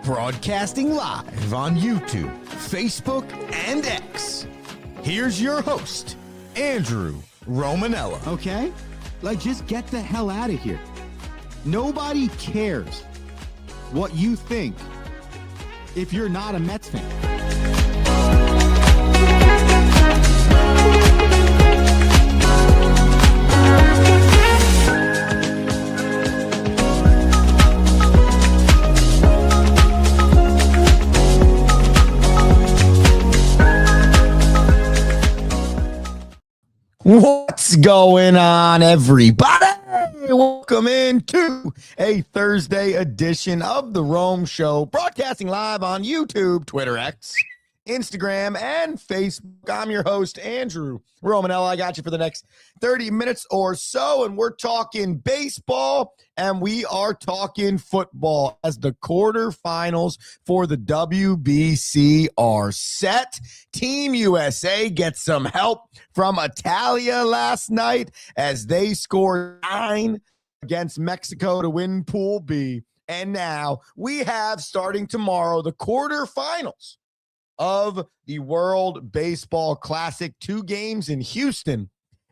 Broadcasting live on YouTube, Facebook, and X. Here's your host, Andrew Romanella. Okay? Like, just get the hell out of here. Nobody cares what you think if you're not a Mets fan. What's going on, everybody? Welcome into a Thursday edition of The Rome Show, broadcasting live on YouTube, Twitter, X, Instagram, and Facebook. I'm your host, Andrew Romanella. I got you for the next 30 minutes or so, and we're talking baseball, and we are talking football as the quarterfinals for the WBC are set. Team USA gets some help from Italia last night as they scored 9 against Mexico to win Pool B. And now we have, starting tomorrow, the quarterfinals of the World Baseball Classic. 2 games in Houston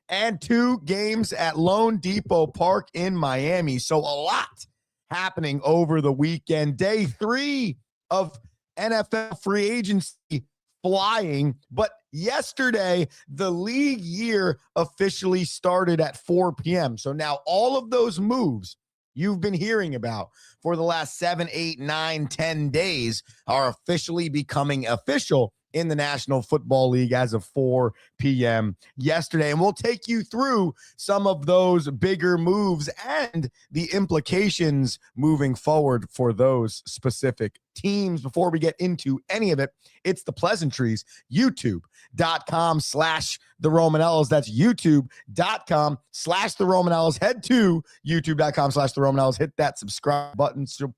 and 2 games at Lone Depot Park in Miami. So a lot happening over the weekend. Day 3 of NFL free agency flying, but yesterday the league year officially started at 4 p.m. So now all of those moves you've been hearing about for the last 7, 8, 9, 10 days are officially becoming official in the National Football League as of 4 p.m. yesterday. And we'll take you through some of those bigger moves and the implications moving forward for those specific teams. Before we get into any of it, it's the pleasantries, youtube.com/the Romanellas. That's youtube.com/the Romanellas. Head to youtube.com/the Romanellas. Hit that subscribe button, support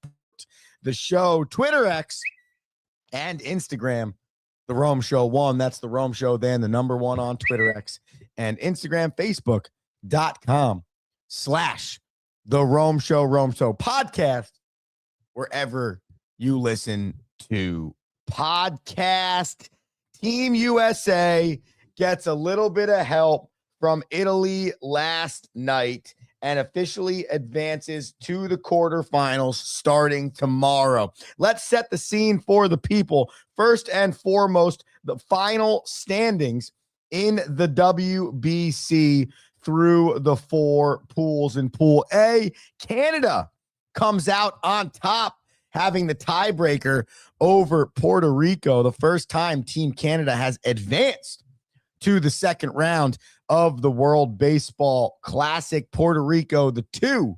the show, Twitter, X, and Instagram. The Rome Show 1. That's the Rome Show. Then the number 1 on Twitter, X, and Instagram. Facebook.com/the Rome Show podcast, wherever you listen to podcast. Team USA gets a little bit of help from Italy last night and officially advances to the quarterfinals starting tomorrow. Let's set the scene for the people. First and foremost, the final standings in the WBC through the 4 pools. In Pool A, Canada comes out on top, having the tiebreaker over Puerto Rico. The first time Team Canada has advanced to the second round of the World Baseball Classic. Puerto Rico, the 2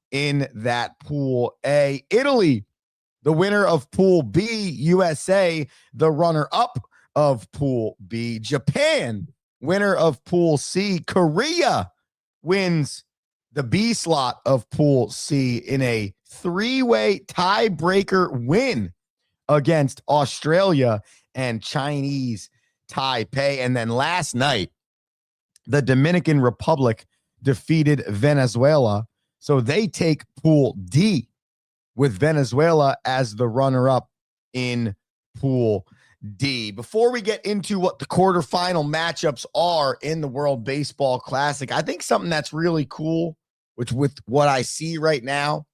in that Pool A. Italy, the winner of Pool B. USA, the runner-up of Pool B. Japan, winner of Pool C. Korea wins the B slot of Pool C in a 3-way tiebreaker win against Australia and Chinese Taipei. And then last night, the Dominican Republic defeated Venezuela. So they take Pool D with Venezuela as the runner-up in Pool D. Before we get into what the quarterfinal matchups are in the World Baseball Classic, I think something that's really cool, which with what I see right now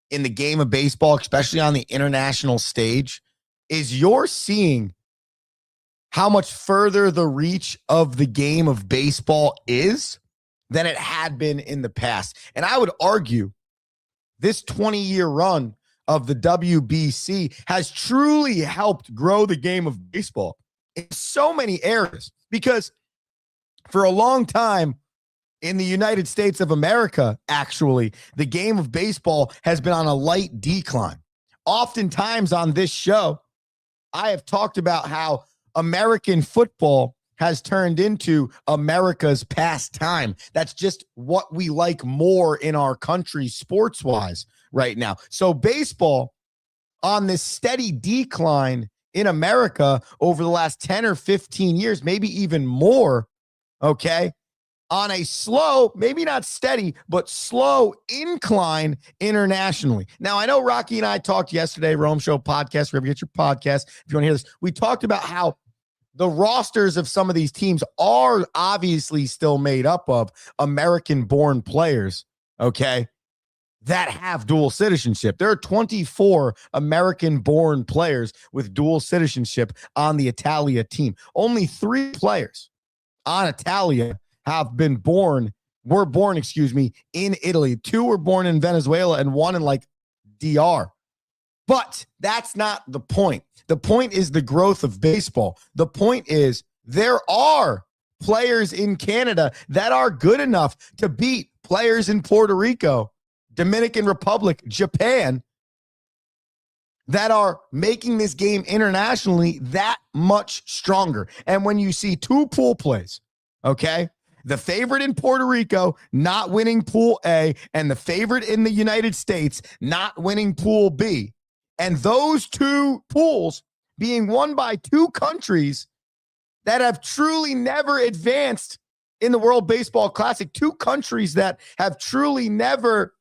in the game of baseball, especially on the international stage, is you're seeing how much further the reach of the game of baseball is than it had been in the past. And I would argue this 20-year run of the WBC has truly helped grow the game of baseball in so many areas, because for a long time in the United States of America, actually, the game of baseball has been on a light decline. Oftentimes on this show, I have talked about how American football has turned into America's pastime. That's just what we like more in our country sports-wise right now. So baseball on this steady decline in America over the last 10 or 15 years, maybe even more, okay, on a slow, maybe not steady, but slow incline internationally. Now, I know Rocky and I talked yesterday, Rome Show podcast, wherever you get your podcast. If you want to hear this, we talked about how the rosters of some of these teams are obviously still made up of American-born players, okay, that have dual citizenship. There are 24 American-born players with dual citizenship on the Italia team. Only 3 players on Italia were born, in Italy. 2 were born in Venezuela and 1 in like DR. But that's not the point. The point is the growth of baseball. The point is there are players in Canada that are good enough to beat players in Puerto Rico, Dominican Republic, Japan, that are making this game internationally that much stronger. And when you see 2 pool plays, okay, the favorite in Puerto Rico not winning Pool A and the favorite in the United States not winning Pool B, and those 2 pools being won by 2 countries that have truly never advanced in the World Baseball Classic, 2 countries that have truly never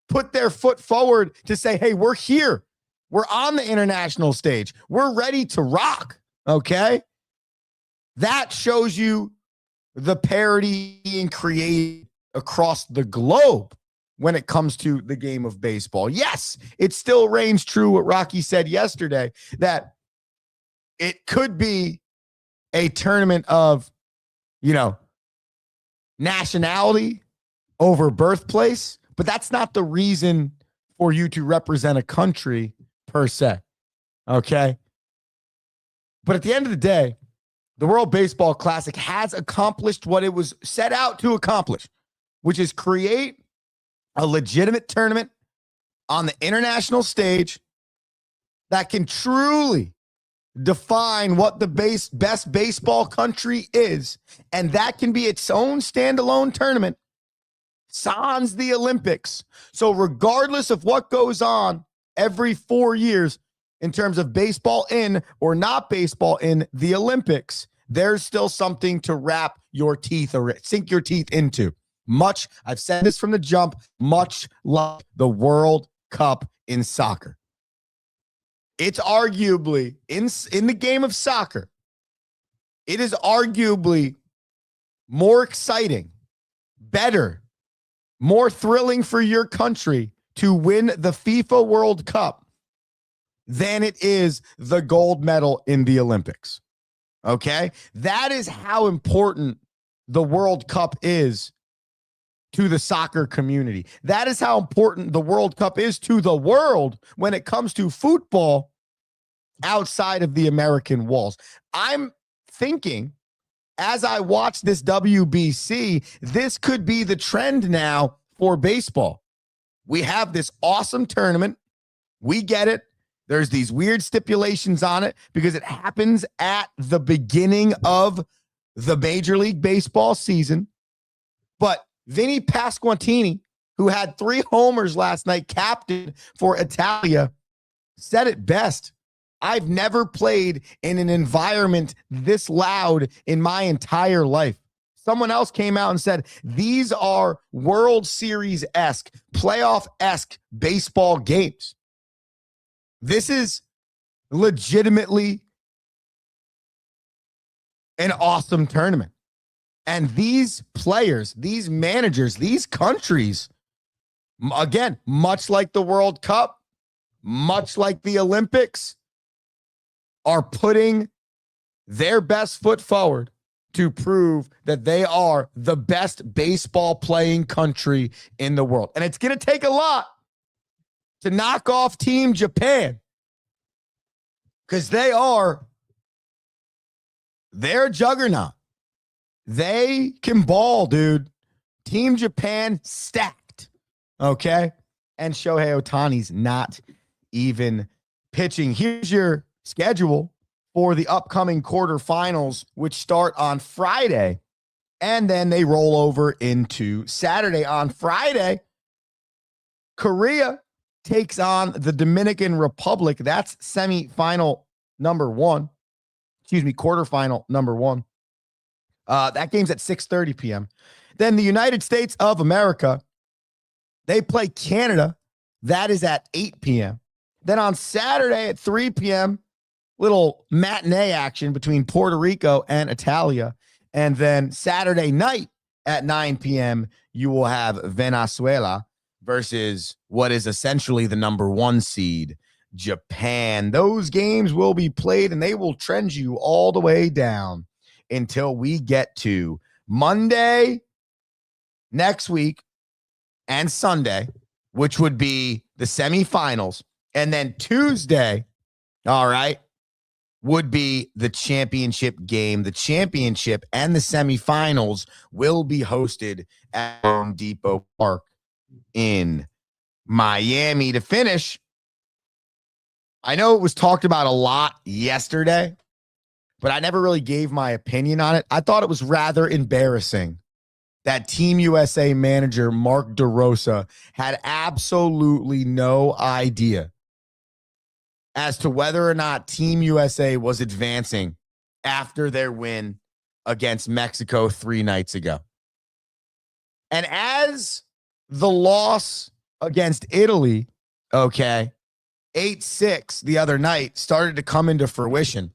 put their foot forward to say, hey, we're here. We're on the international stage. We're ready to rock, okay? That shows you the parity being created across the globe when it comes to the game of baseball. Yes, it still reigns true what Rocky said yesterday, that it could be a tournament of, nationality over birthplace, but that's not the reason for you to represent a country per se, okay? But at the end of the day, the World Baseball Classic has accomplished what it was set out to accomplish, which is create a legitimate tournament on the international stage that can truly define what the best baseball country is, and that can be its own standalone tournament, sans the Olympics. So regardless of what goes on every 4 years in terms of baseball in or not baseball in the Olympics, there's still something to wrap your teeth or sink your teeth into. I've said this from the jump, much like the World Cup in soccer. It's arguably, in the game of soccer, it is arguably more exciting, better, more thrilling for your country to win the FIFA World Cup than it is the gold medal in the Olympics. Okay? That is how important the World Cup is to the soccer community. That is how important the World Cup is to the world when it comes to football outside of the American walls. I'm thinking, as I watch this WBC, this could be the trend now for baseball. We have this awesome tournament. We get it. There's these weird stipulations on it because it happens at the beginning of the Major League Baseball season. But Vinny Pasquantini, who had 3 homers last night, captain for Italia, said it best. I've never played in an environment this loud in my entire life. Someone else came out and said, these are World Series-esque, playoff-esque baseball games. This is legitimately an awesome tournament. And these players, these managers, these countries, again, much like the World Cup, much like the Olympics, are putting their best foot forward to prove that they are the best baseball playing country in the world. And it's going to take a lot to knock off Team Japan, because they're a juggernaut. They can ball, dude. Team Japan stacked. Okay? And Shohei Ohtani's not even pitching. Here's your schedule for the upcoming quarterfinals, which start on Friday, and then they roll over into Saturday. On Friday, Korea takes on the Dominican Republic. That's quarterfinal number 1. That game's at 6:30 p.m. Then the United States of America, they play Canada. That is at 8 p.m. Then on Saturday at 3 p.m., little matinee action between Puerto Rico and Italia. And then Saturday night at 9 p.m., you will have Venezuela versus what is essentially the number 1 seed, Japan. Those games will be played and they will trend you all the way down until we get to Monday next week and Sunday, which would be the semifinals. And then Tuesday, all right, would be the championship game. The championship and the semifinals will be hosted at Home Depot Park in Miami. To finish, I know it was talked about a lot yesterday, but I never really gave my opinion on it. I thought it was rather embarrassing that Team USA manager Mark DeRosa had absolutely no idea as to whether or not Team USA was advancing after their win against Mexico 3 nights ago. And as the loss against Italy, 8-6 the other night started to come into fruition,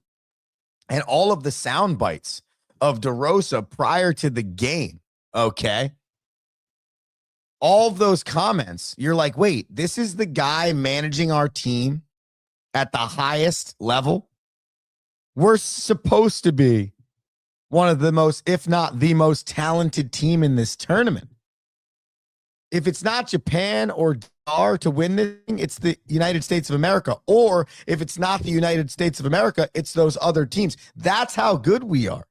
and all of the sound bites of DeRosa prior to the game, all of those comments, you're like, wait, this is the guy managing our team at the highest level? We're supposed to be one of the most, if not the most talented team in this tournament. If it's not Japan or DR to win this thing, it's the United States of America. Or if it's not the United States of America, it's those other teams. That's how good we are.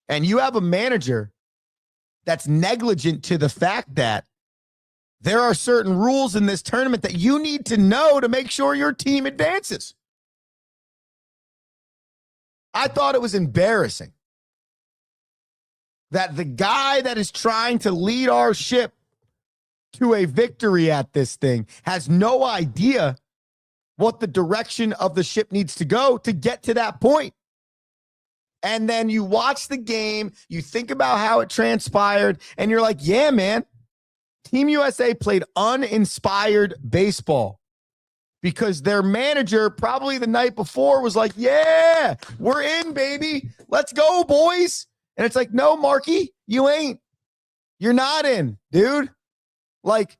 And you have a manager that's negligent to the fact that there are certain rules in this tournament that you need to know to make sure your team advances. I thought it was embarrassing that the guy that is trying to lead our ship to a victory at this thing has no idea what the direction of the ship needs to go to get to that point. And then you watch the game, you think about how it transpired, and you're like, yeah, man, Team USA played uninspired baseball because their manager probably the night before was like, yeah, we're in, baby. Let's go, boys. And it's like, no, Marky, you ain't. You're not in, dude. Like,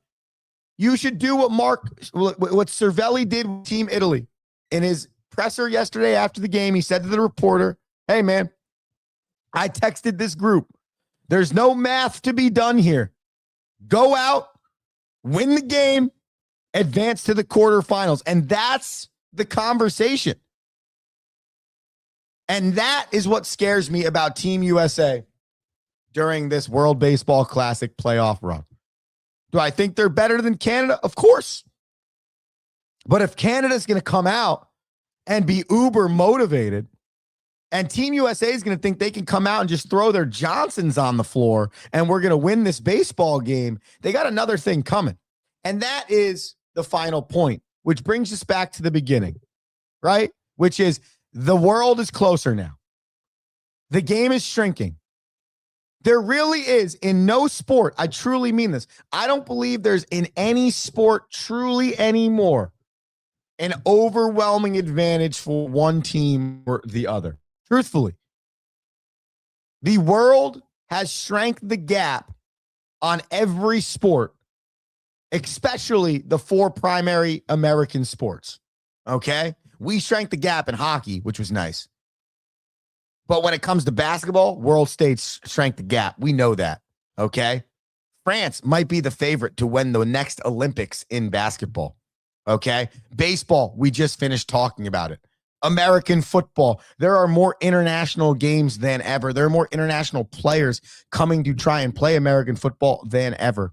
you should do what Cervelli did with Team Italy. In his presser yesterday after the game, he said to the reporter, hey, man, I texted this group. There's no math to be done here. Go out, win the game, advance to the quarterfinals. And that's the conversation. And that is what scares me about Team USA during this World Baseball Classic playoff run. Do I think they're better than Canada? Of course. But if Canada's going to come out and be uber motivated, and Team USA is going to think they can come out and just throw their Johnsons on the floor and we're going to win this baseball game, they got another thing coming. And that is the final point, which brings us back to the beginning, right? Which is the world is closer now. The game is shrinking. There really is in no sport. I truly mean this. I don't believe there's in any sport truly anymore an overwhelming advantage for one team or the other. Truthfully, the world has shrank the gap on every sport, especially the 4 primary American sports. We shrank the gap in hockey, which was nice. But when it comes to basketball, world states shrank the gap. We know that. France might be the favorite to win the next Olympics in basketball. Baseball, we just finished talking about it. American football, there are more international games than ever. There are more international players coming to try and play American football than ever.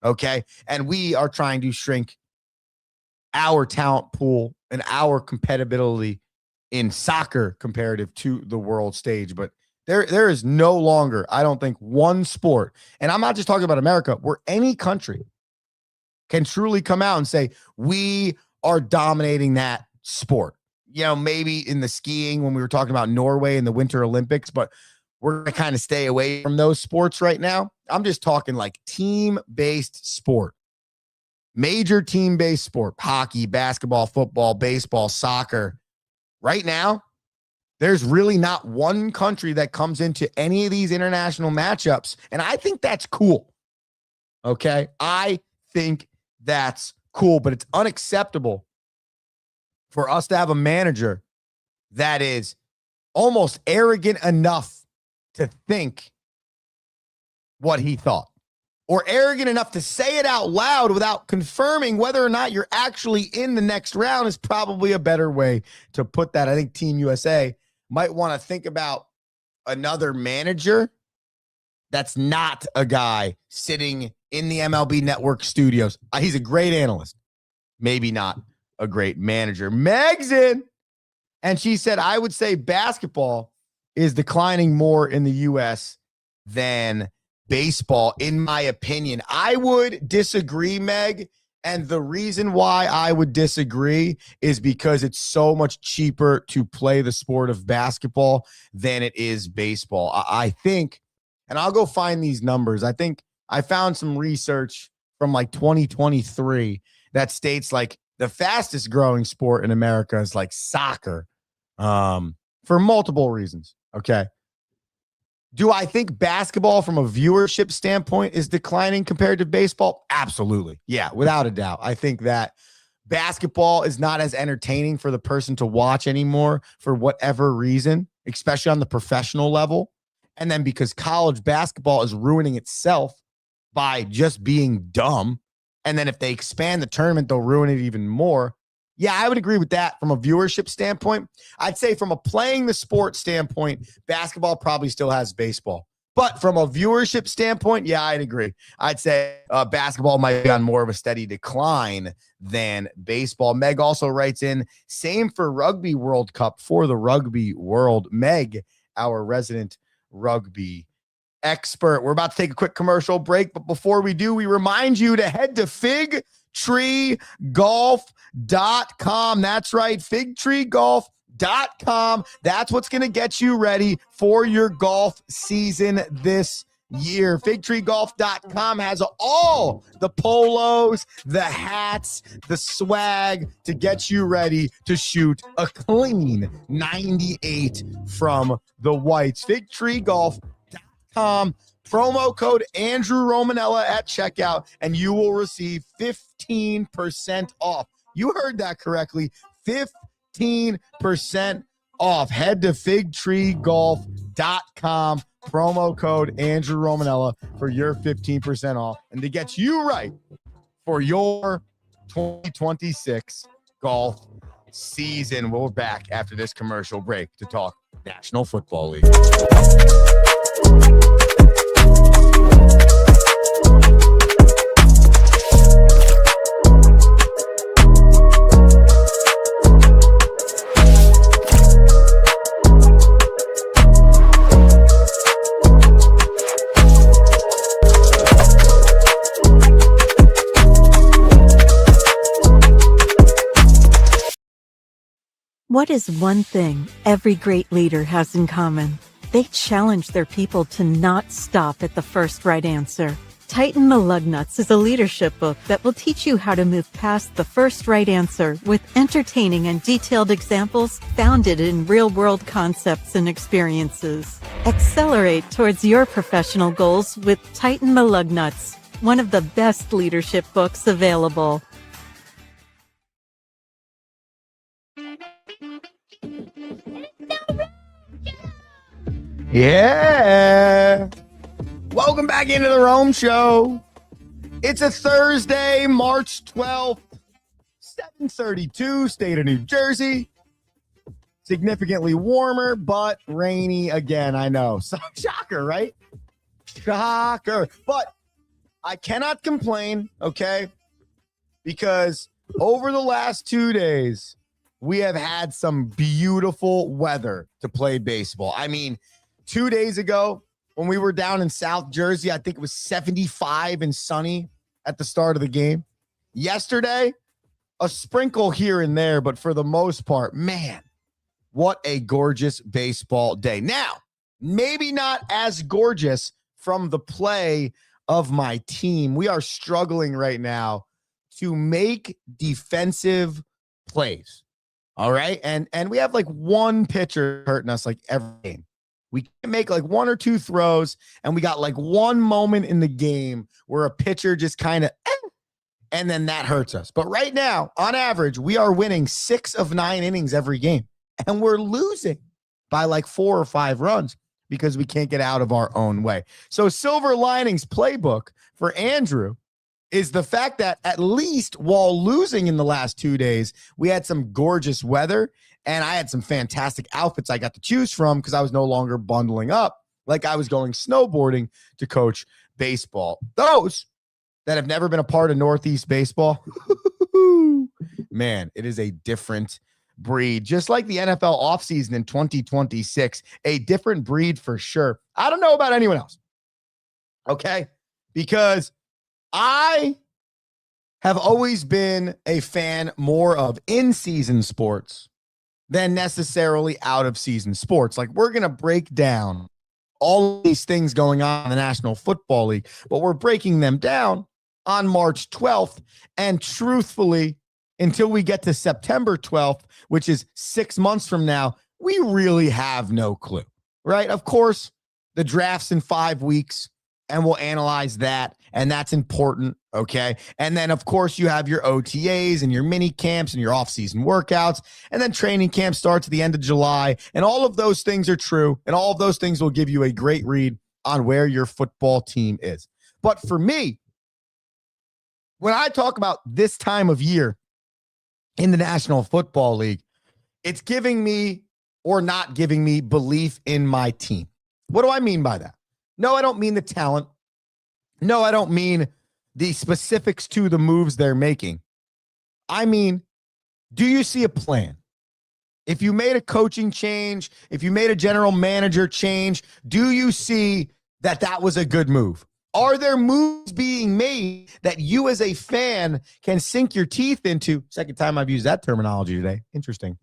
And we are trying to shrink our talent pool and our compatibility in soccer comparative to the world stage. But there is no longer, I don't think, one sport, and I'm not just talking about America, where any country can truly come out and say, we are dominating that sport. Maybe in the skiing when we were talking about Norway in the Winter Olympics, but we're going to kind of stay away from those sports right now. I'm just talking like team-based sport. Major team-based sport. Hockey, basketball, football, baseball, soccer. Right now, there's really not one country that comes into any of these international matchups, and I think that's cool. Okay? I think that's cool, but it's unacceptable for us to have a manager that is almost arrogant enough to think what he thought, or arrogant enough to say it out loud without confirming whether or not you're actually in the next round is probably a better way to put that. I think Team USA might want to think about another manager that's not a guy sitting in the MLB Network studios. He's a great analyst, maybe not a great manager. Meg's in, and she said, I would say basketball is declining more in the U.S. than baseball, in my opinion. I would disagree, Meg. And the reason why I would disagree is because it's so much cheaper to play the sport of basketball than it is baseball. I think, and I'll go find these numbers. I think I found some research from like 2023 that states like the fastest growing sport in America is like soccer, for multiple reasons. Okay. Do I think basketball from a viewership standpoint is declining compared to baseball? Absolutely. Yeah, without a doubt. I think that basketball is not as entertaining for the person to watch anymore for whatever reason, especially on the professional level. And then because college basketball is ruining itself by just being dumb. And then if they expand the tournament, they'll ruin it even more. Yeah, I would agree with that from a viewership standpoint. I'd say from a playing the sport standpoint, basketball probably still has baseball. But from a viewership standpoint, yeah, I'd agree. I'd say basketball might be on more of a steady decline than baseball. Meg also writes in, same for Rugby World Cup for the rugby world. Meg, our resident rugby expert. We're about to take a quick commercial break, but before we do, we remind you to head to figtreegolf.com. That's right, figtreegolf.com. That's what's going to get you ready for your golf season this year. Figtreegolf.com has all the polos, the hats, the swag to get you ready to shoot a clean 98 from the whites. Figtreegolf.com. Promo code Andrew Romanella at checkout, and you will receive 15% off. You heard that correctly. 15% off. Head to figtreegolf.com. Promo code Andrew Romanella for your 15% off, and to get you right for your 2026 golf season. We're back after this commercial break to talk National Football League. What is one thing every great leader has in common? They challenge their people to not stop at the first right answer. Tighten the Lug Nuts is a leadership book that will teach you how to move past the first right answer with entertaining and detailed examples founded in real-world concepts and experiences. Accelerate towards your professional goals with Tighten the Lug Nuts, one of the best leadership books available. Yeah. Welcome back into the Rome Show. It's a Thursday, March 12th, 7:32, state of New Jersey. Significantly warmer, but rainy again. I know. So, shocker, right? Shocker. But I cannot complain, okay? Because over the last 2 days, we have had some beautiful weather to play baseball. I mean, 2 days ago, when we were down in South Jersey, I think it was 75 and sunny at the start of the game. Yesterday, a sprinkle here and there, but for the most part, man, what a gorgeous baseball day. Now, maybe not as gorgeous from the play of my team. We are struggling right now to make defensive plays. All right. And we have like one pitcher hurting us like every game. We can make like one or two throws, and we got like one moment in the game where a pitcher just kind of, and then that hurts us. But right now, on average, we are winning 6 of 9 innings every game, and we're losing by like 4 or 5 runs because we can't get out of our own way. So silver linings playbook for Andrew is the fact that at least while losing in the last 2 days, we had some gorgeous weather, and I had some fantastic outfits I got to choose from because I was no longer bundling up like I was going snowboarding to coach baseball. Those that have never been a part of Northeast baseball, man, it is a different breed. Just like the NFL offseason in 2026, a different breed for sure. I don't know about anyone else, okay? Because I have always been a fan more of in-season sports than necessarily out-of-season sports. Like, we're going to break down all of these things going on in the National Football League, but we're breaking them down on March 12th. And truthfully, until we get to September 12th, which is 6 months from now, we really have no clue, right? Of course, the draft's in 5 weeks, and we'll analyze that, and that's important, okay? And then, of course, you have your OTAs and your mini camps and your off-season workouts, and then training camp starts at the end of July, and all of those things are true, and all of those things will give you a great read on where your football team is. But for me, when I talk about this time of year in the National Football League, it's giving me or not giving me belief in my team. What do I mean by that? No, I don't mean the talent. No, I don't mean the specifics to the moves they're making. I mean, do you see a plan? If you made a coaching change, if you made a general manager change, do you see that that was a good move? Are there moves being made that you as a fan can sink your teeth into? Second time I've used that terminology today. Interesting.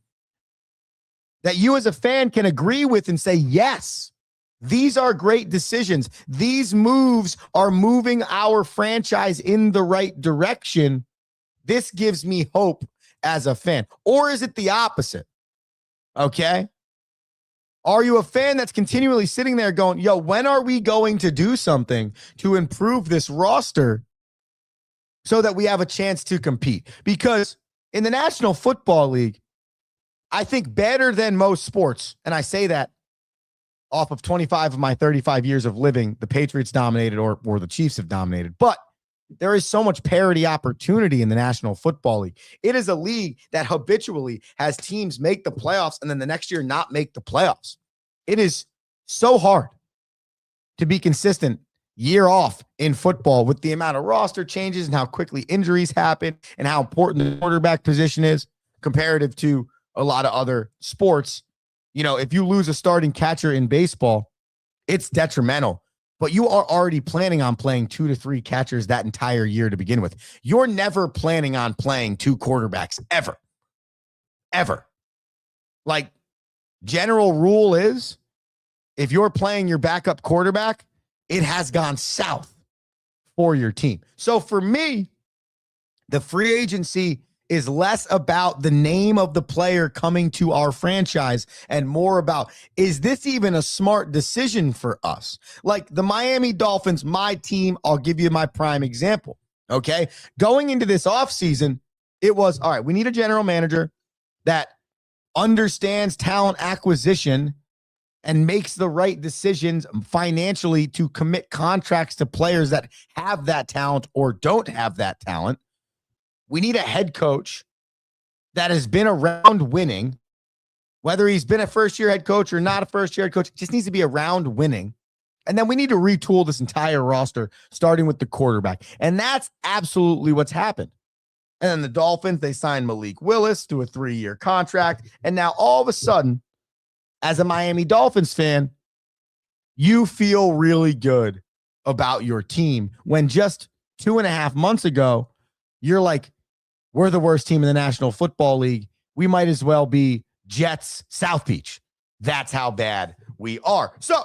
That you as a fan can agree with and say, yes, these are great decisions. These moves are moving our franchise in the right direction. This gives me hope as a fan. Or is it the opposite? Okay. Are you a fan that's continually sitting there going, yo, when are we going to do something to improve this roster so that we have a chance to compete? Because in the National Football League, I think better than most sports, and I say that off of 25 of my 35 years of living, the Patriots dominated or the Chiefs have dominated. But there is so much parity opportunity in the National Football League. It is a league that habitually has teams make the playoffs and then the next year not make the playoffs. It is so hard to be consistent year off in football with the amount of roster changes and how quickly injuries happen and how important the quarterback position is comparative to a lot of other sports. You know, if you lose a starting catcher in baseball, it's detrimental. But you are already planning on playing 2 to 3 catchers that entire year to begin with. You're never planning on playing 2 quarterbacks ever. Ever. Like, general rule is, if you're playing your backup quarterback, it has gone south for your team. So for me, the free agency is less about the name of the player coming to our franchise and more about, is this even a smart decision for us? Like the Miami Dolphins, my team, I'll give you my prime example, okay? Going into this offseason, it was, all right, we need a general manager that understands talent acquisition and makes the right decisions financially to commit contracts to players that have that talent or don't have that talent. We need a head coach that has been around winning, whether he's been a first-year head coach or not a first-year head coach, just needs to be around winning. And then we need to retool this entire roster, starting with the quarterback. And that's absolutely what's happened. And then the Dolphins, they signed Malik Willis to a 3-year contract. And now all of a sudden, as a Miami Dolphins fan, you feel really good about your team when just 2.5 months ago, you're like, we're the worst team in the National Football League. We might as well be Jets South Beach. That's how bad we are. So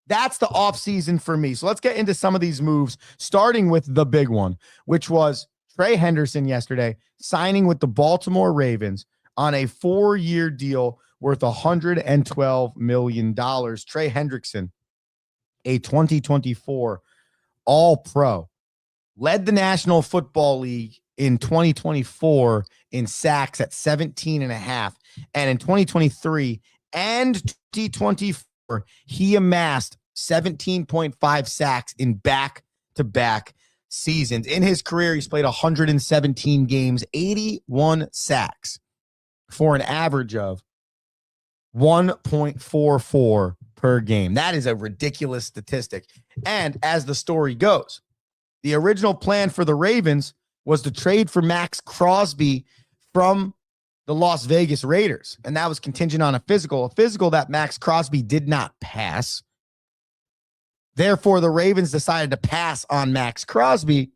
that's the offseason for me. So let's get into some of these moves, starting with the big one, which was Trey Henderson yesterday signing with the Baltimore Ravens on a 4-year deal worth $112 million. Trey Hendrickson, a 2024 All-Pro, led the National Football League in 2024 in sacks at 17 and a half. And in 2023 and 2024, he amassed 17.5 sacks in back-to-back seasons. In his career, he's played 117 games, 81 sacks for an average of 1.44 per game. That is a ridiculous statistic. And as the story goes, the original plan for the Ravens was to trade for Max Crosby from the Las Vegas Raiders. And that was contingent on a physical that Max Crosby did not pass. Therefore, the Ravens decided to pass on Max Crosby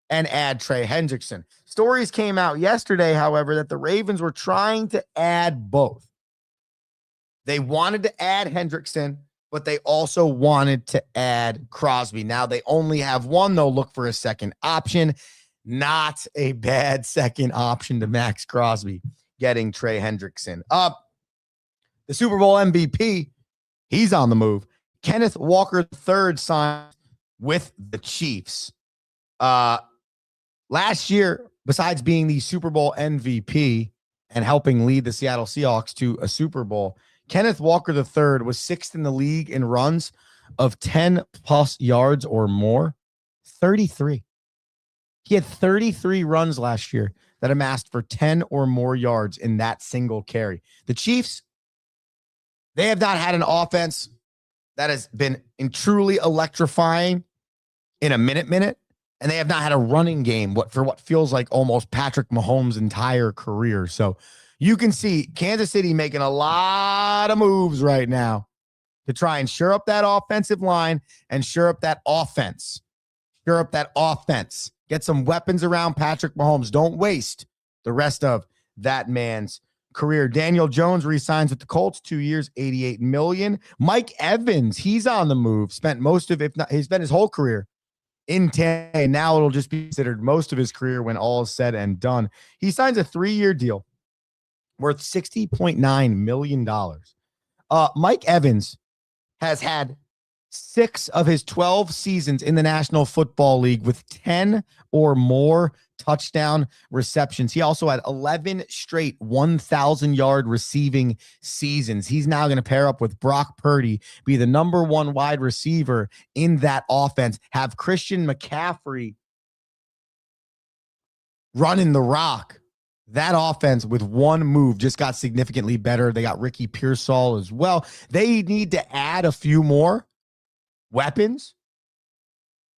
and add Trey Hendrickson. Stories came out yesterday, however, that the Ravens were trying to add both. They wanted to add Hendrickson, but they also wanted to add Crosby. Now they only have one. They'll look for a second option. Not a bad second option to Max Crosby, getting Trey Hendrickson up. The Super Bowl MVP, he's on the move. Kenneth Walker III signed with the Chiefs. Last year, besides being the Super Bowl MVP and helping lead the Seattle Seahawks to a Super Bowl, Kenneth Walker III was 6th in the league in runs of 10 plus yards or more. 33. He had 33 runs last year that amassed for 10 or more yards in that single carry. The Chiefs, they have not had an offense that has been truly electrifying in a minute, and they have not had a running game for what feels like almost Patrick Mahomes' entire career. So you can see Kansas City making a lot of moves right now to try and shore up that offensive line and shore up that offense. Shore up that offense. Get some weapons around Patrick Mahomes. Don't waste the rest of that man's career. Daniel Jones re-signs with the Colts, 2 years, $88 million. Mike Evans, he's on the move. Spent most of, if not, he spent his whole career in Tampa. Now it'll just be considered most of his career when all is said and done. He signs a 3-year deal worth $60.9 million. Mike Evans has had 6 of his 12 seasons in the National Football League with 10 or more touchdown receptions. He also had 11 straight 1,000-yard receiving seasons. He's now going to pair up with Brock Purdy, be the number 1 wide receiver in that offense, have Christian McCaffrey running the rock. That offense with one move just got significantly better. They got Ricky Pearsall as well. They need to add a few more weapons,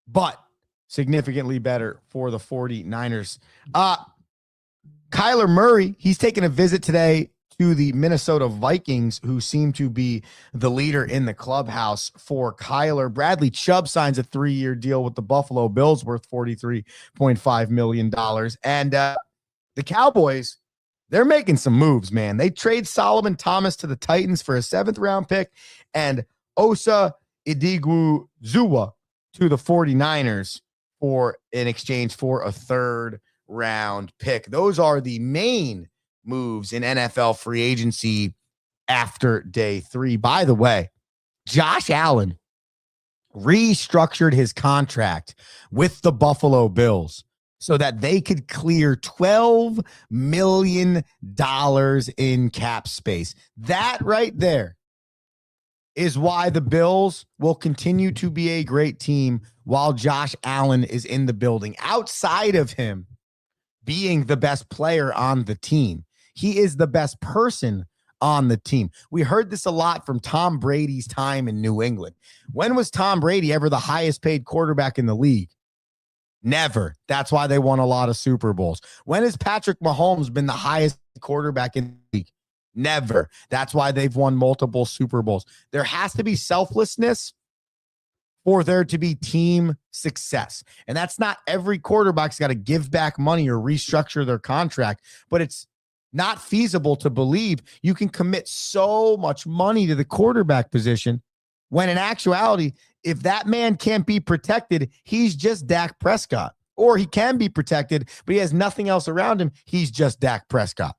but significantly better for the 49ers. Kyler Murray, he's taking a visit today to the Minnesota Vikings, who seem to be the leader in the clubhouse for Kyler. Bradley Chubb signs a 3-year deal with the Buffalo Bills worth $43.5 million. And the Cowboys, they're making some moves, man. They trade Solomon Thomas to the Titans for a 7th-round pick and Osa Odighizuwa to the 49ers in exchange for a 3rd-round pick. Those are the main moves in NFL free agency after day 3. By the way, Josh Allen restructured his contract with the Buffalo Bills so that they could clear $12 million in cap space. That right there is why the Bills will continue to be a great team while Josh Allen is in the building. Outside of him being the best player on the team, he is the best person on the team. We heard this a lot from Tom Brady's time in New England. When was Tom Brady ever the highest paid quarterback in the league? Never. That's why they won a lot of Super Bowls. When has Patrick Mahomes been the highest quarterback in the league? Never. That's why they've won multiple Super Bowls. There has to be selflessness for there to be team success. And that's not every quarterback's got to give back money or restructure their contract, but it's not feasible to believe you can commit so much money to the quarterback position when in actuality, if that man can't be protected, he's just Dak Prescott. Or he can be protected, but he has nothing else around him. He's just Dak Prescott.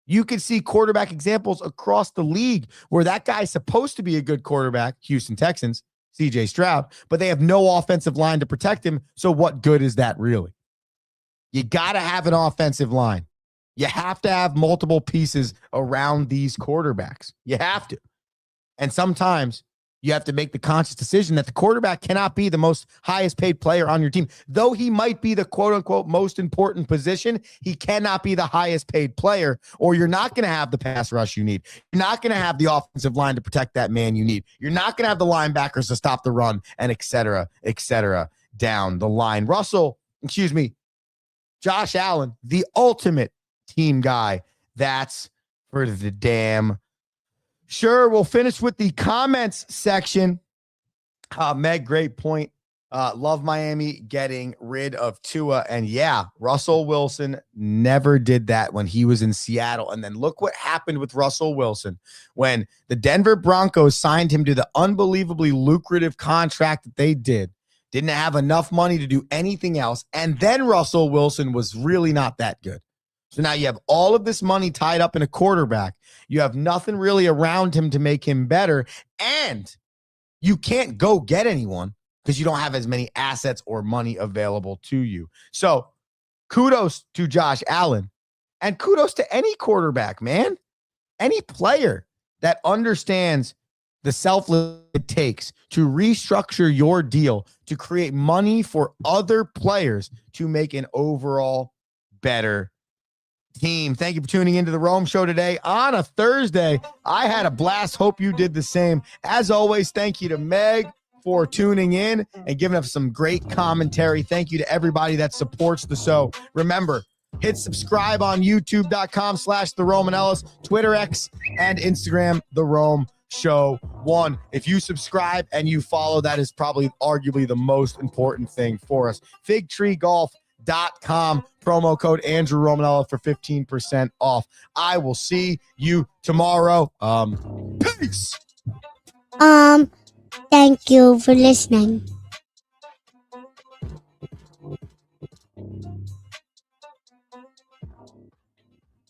You can see quarterback examples across the league where that guy's supposed to be a good quarterback, Houston Texans, CJ Stroud, but they have no offensive line to protect him. So what good is that really? You got to have an offensive line. You have to have multiple pieces around these quarterbacks. You have to. And sometimes you have to make the conscious decision that the quarterback cannot be the most highest paid player on your team. Though he might be the quote unquote most important position, he cannot be the highest paid player, or you're not going to have the pass rush you need. You're not going to have the offensive line to protect that man you need. You're not going to have the linebackers to stop the run, and et cetera, down the line. Josh Allen, the ultimate team guy. That's for the damn sure. We'll finish with the comments section. Meg, great point. Love Miami getting rid of Tua. And yeah, Russell Wilson never did that when he was in Seattle. And then look what happened with Russell Wilson when the Denver Broncos signed him to the unbelievably lucrative contract that they did. Didn't have enough money to do anything else. And then Russell Wilson was really not that good. So now you have all of this money tied up in a quarterback. You have nothing really around him to make him better. And you can't go get anyone because you don't have as many assets or money available to you. So kudos to Josh Allen and kudos to any quarterback, man. Any player that understands the selfless it takes to restructure your deal to create money for other players to make an overall better team. Thank you for tuning into the Rome Show today on a Thursday. I had a blast. Hope you did the same. As always, thank you to Meg for tuning in and giving us some great commentary. Thank you to everybody that supports the show. Remember, hit subscribe on youtube.com/The Romanellas, Twitter, X, and Instagram, The Rome Show 1. If you subscribe and you follow, that is probably arguably the most important thing for us. FigTreeGolf.com, promo code Andrew Romanella for 15% off. I will see you tomorrow. Peace. Thank you for listening.